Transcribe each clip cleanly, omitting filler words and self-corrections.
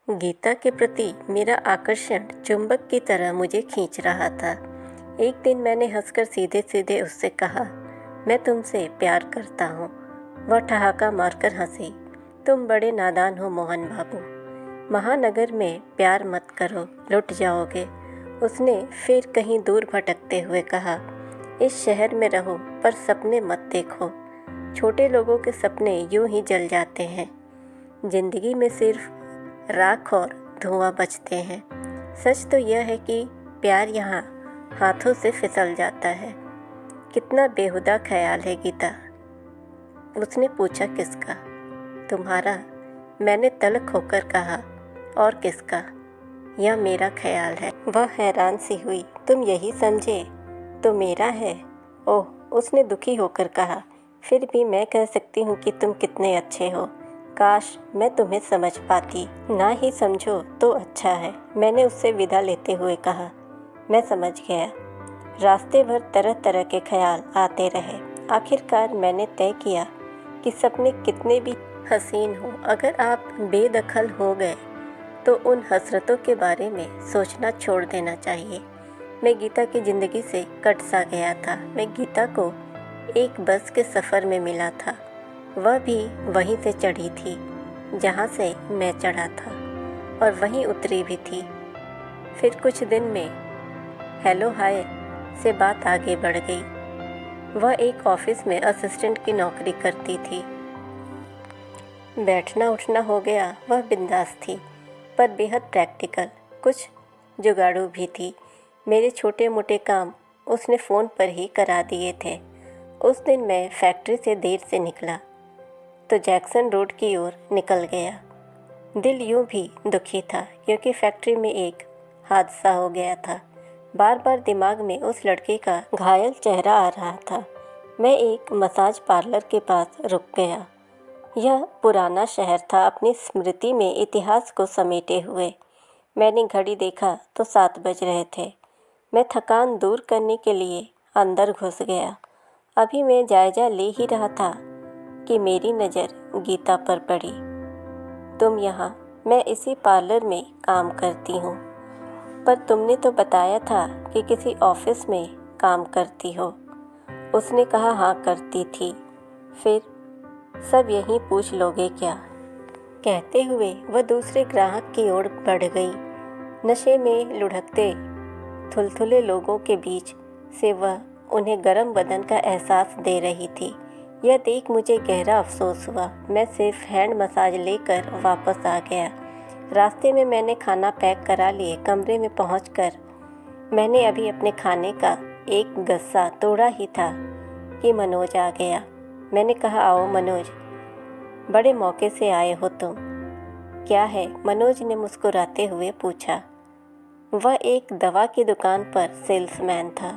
गीता के प्रति मेरा आकर्षण चुंबक की तरह मुझे खींच रहा था। एक दिन मैंने हंसकर सीधे सीधे उससे कहा, मैं तुमसे प्यार करता हूँ। वह ठहाका मारकर हंसी। तुम बड़े नादान हो मोहन बाबू, महानगर में प्यार मत करो, लुट जाओगे। उसने फिर कहीं दूर भटकते हुए कहा, इस शहर में रहो पर सपने मत देखो। छोटे लोगों के सपने यूं ही जल जाते हैं। जिंदगी में सिर्फ राख और धुआं बचते हैं। सच तो यह है कि प्यार यहाँ हाथों से फिसल जाता है। कितना बेहुदा ख्याल है गीता। उसने पूछा, किसका? तुम्हारा, मैंने तल्ख होकर कहा। और किसका? यह मेरा ख्याल है। वह हैरान सी हुई। तुम यही समझे तो मेरा है? ओह, उसने दुखी होकर कहा। फिर भी मैं कह सकती हूँ कि तुम कितने अच्छे हो। काश मैं तुम्हें समझ पाती। ना ही समझो तो अच्छा है, मैंने उससे विदा लेते हुए कहा। मैं समझ गया। रास्ते भर तरह तरह के ख्याल आते रहे। आखिरकार मैंने तय किया कि सपने कितने भी हसीन हो, अगर आप बेदखल हो गए तो उन हसरतों के बारे में सोचना छोड़ देना चाहिए। मैं गीता की ज़िंदगी से कट सा गया था। मैं गीता को एक बस के सफ़र में मिला था। वह भी वहीं से चढ़ी थी जहाँ से मैं चढ़ा था, और वहीं उतरी भी थी। फिर कुछ दिन में हेलो हाय से बात आगे बढ़ गई। वह एक ऑफिस में असिस्टेंट की नौकरी करती थी। बैठना उठना हो गया। वह बिंदास थी पर बेहद प्रैक्टिकल, कुछ जुगाड़ू भी थी। मेरे छोटे मोटे काम उसने फ़ोन पर ही करा दिए थे। उस दिन मैं फैक्ट्री से देर से निकला तो जैक्सन रोड की ओर निकल गया। दिल यूं भी दुखी था क्योंकि फैक्ट्री में एक हादसा हो गया था। बार बार दिमाग में उस लड़के का घायल चेहरा आ रहा था। मैं एक मसाज पार्लर के पास रुक गया। यह पुराना शहर था, अपनी स्मृति में इतिहास को समेटे हुए। मैंने घड़ी देखा तो 7 बज रहे थे। मैं थकान दूर करने के लिए अंदर घुस गया। अभी मैं जायजा ले ही रहा था कि मेरी नज़र गीता पर पड़ी। तुम यहाँ? मैं इसी पार्लर में काम करती हूँ। पर तुमने तो बताया था कि किसी ऑफिस में काम करती हो। उसने कहा, हाँ करती थी। फिर सब यहीं पूछ लोगे क्या? कहते हुए वह दूसरे ग्राहक की ओर बढ़ गई। नशे में लुढ़कते थुलथुले लोगों के बीच से वह उन्हें गर्म बदन का एहसास दे रही थी। यह देख मुझे गहरा अफसोस हुआ। मैं सिर्फ हैंड मसाज लेकर वापस आ गया। रास्ते में मैंने खाना पैक करा लिए। कमरे में पहुंचकर मैंने अभी अपने खाने का एक गस्सा तोड़ा ही था कि मनोज आ गया। मैंने कहा, आओ मनोज, बड़े मौके से आए हो तुम। क्या है? मनोज ने मुस्कुराते हुए पूछा। वह एक दवा की दुकान पर सेल्समैन था,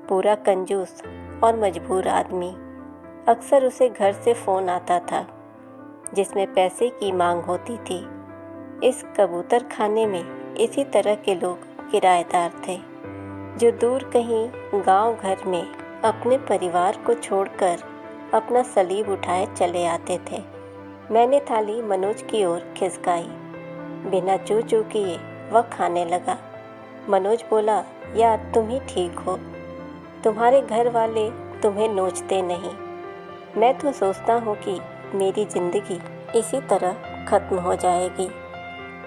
पूरा कंजूस और मजबूर आदमी। अक्सर उसे घर से फ़ोन आता था जिसमें पैसे की मांग होती थी। इस कबूतर खाने में इसी तरह के लोग किराएदार थे जो दूर कहीं गांव घर में अपने परिवार को छोड़कर अपना सलीब उठाए चले आते थे। मैंने थाली मनोज की ओर खिसकाई। बिना चू चू किए वह खाने लगा। मनोज बोला, यार तुम ही ठीक हो, तुम्हारे घर वाले तुम्हें नोचते नहीं। मैं तो सोचता हूँ कि मेरी ज़िंदगी इसी तरह ख़त्म हो जाएगी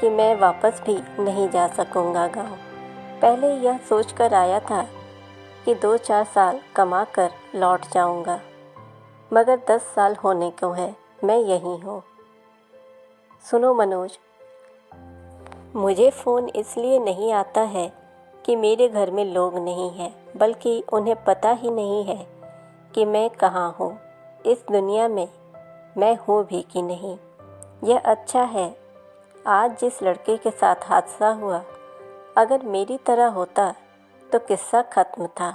कि मैं वापस भी नहीं जा सकूँगा गाँव। पहले यह सोचकर आया था कि 2-4 साल कमा कर लौट जाऊँगा, मगर 10 साल होने को है मैं यहीं हूँ। सुनो मनोज, मुझे फ़ोन इसलिए नहीं आता है कि मेरे घर में लोग नहीं हैं, बल्कि उन्हें पता ही नहीं है कि मैं कहाँ हूँ, इस दुनिया में मैं हूँ भी कि नहीं। यह अच्छा है। आज जिस लड़के के साथ हादसा हुआ, अगर मेरी तरह होता तो किस्सा ख़त्म था,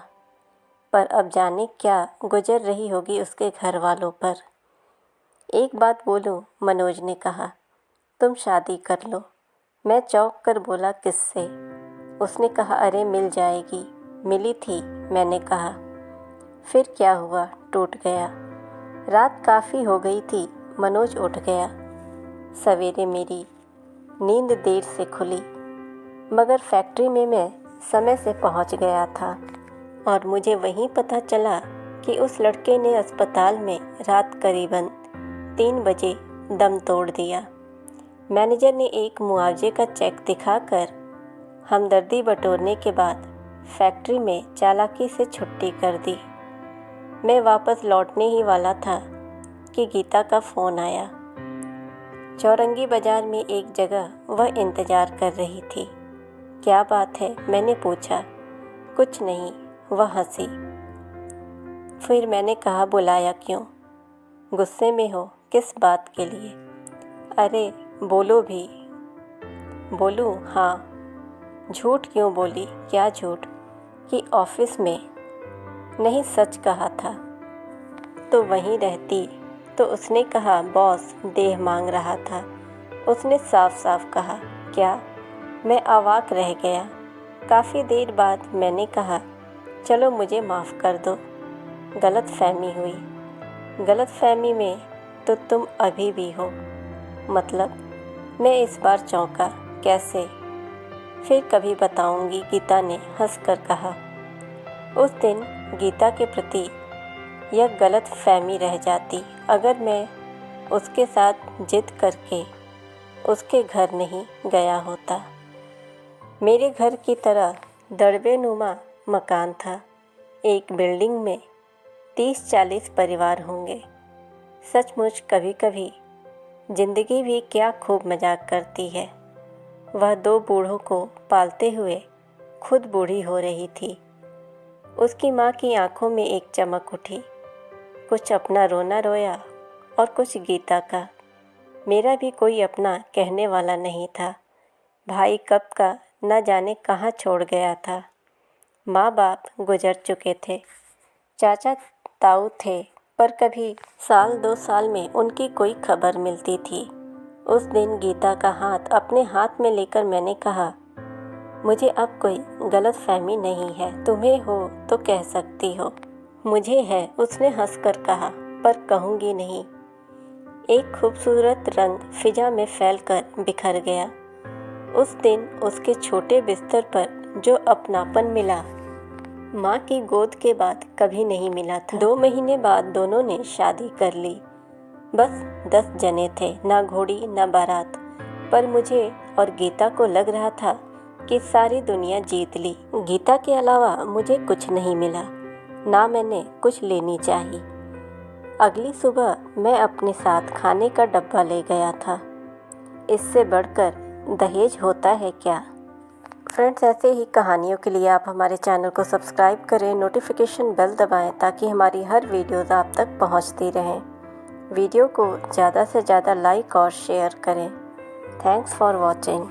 पर अब जाने क्या गुजर रही होगी उसके घर वालों पर। एक बात बोलूं? मनोज ने कहा, तुम शादी कर लो। मैं चौंक कर बोला, किससे? उसने कहा, अरे मिल जाएगी। मिली थी, मैंने कहा। फिर क्या हुआ? टूट गया। रात काफ़ी हो गई थी। मनोज उठ गया। सवेरे मेरी नींद देर से खुली, मगर फैक्ट्री में मैं समय से पहुंच गया था और मुझे वहीं पता चला कि उस लड़के ने अस्पताल में रात करीबन 3 बजे दम तोड़ दिया। मैनेजर ने एक मुआवजे का चेक दिखाकर हमदर्दी बटोरने के बाद फैक्ट्री में चालाकी से छुट्टी कर दी। मैं वापस लौटने ही वाला था कि गीता का फ़ोन आया। चौरंगी बाज़ार में एक जगह वह इंतज़ार कर रही थी। क्या बात है, मैंने पूछा। कुछ नहीं, वह हंसी। फिर मैंने कहा, बुलाया क्यों? गुस्से में हो? किस बात के लिए? अरे बोलो भी। बोलूँ? हाँ। झूठ क्यों बोली? क्या झूठ? कि ऑफिस में नहीं, सच कहा था। तो वहीं रहती। तो उसने कहा, बॉस देह मांग रहा था। उसने साफ साफ कहा। क्या? मैं अवाक रह गया। काफ़ी देर बाद मैंने कहा, चलो मुझे माफ़ कर दो, गलतफहमी हुई। गलतफहमी में तो तुम अभी भी हो। मतलब? मैं इस बार चौंका। कैसे? फिर कभी बताऊंगी, गीता ने हंसकर कहा। उस दिन गीता के प्रति यह गलतफहमी रह जाती अगर मैं उसके साथ जिद करके उसके घर नहीं गया होता। मेरे घर की तरह दड़बेनुमा मकान था। एक बिल्डिंग में 30-40 परिवार होंगे। सचमुच कभी कभी ज़िंदगी भी क्या खूब मजाक करती है। वह 2 बूढ़ों को पालते हुए खुद बूढ़ी हो रही थी। उसकी माँ की आंखों में एक चमक उठी। कुछ अपना रोना रोया और कुछ गीता का। मेरा भी कोई अपना कहने वाला नहीं था। भाई कब का न जाने कहाँ छोड़ गया था। माँ बाप गुजर चुके थे। चाचा ताऊ थे, पर कभी साल 2 साल में उनकी कोई खबर मिलती थी। उस दिन गीता का हाथ अपने हाथ में लेकर मैंने कहा, मुझे अब कोई गलतफहमी नहीं है। तुम्हें हो तो कह सकती हो। मुझे है, उसने हंसकर कहा, पर कहूँगी नहीं। एक खूबसूरत रंग फिजा में फैलकर बिखर गया। उस दिन उसके छोटे बिस्तर पर जो अपनापन मिला, माँ की गोद के बाद कभी नहीं मिला था। 2 महीने बाद दोनों ने शादी कर ली। बस 10 जने थे, ना घोड़ी ना बारात। पर मुझे और गीता को लग रहा था कि सारी दुनिया जीत ली। गीता के अलावा मुझे कुछ नहीं मिला, ना मैंने कुछ लेनी चाहिए। अगली सुबह मैं अपने साथ खाने का डब्बा ले गया था। इससे बढ़कर दहेज होता है क्या? फ्रेंड्स, ऐसे ही कहानियों के लिए आप हमारे चैनल को सब्सक्राइब करें, नोटिफिकेशन बेल दबाएं ताकि हमारी हर वीडियोज़ आप तक पहुंचती रहें। वीडियो को ज़्यादा से ज़्यादा लाइक और शेयर करें। Thanks for watching.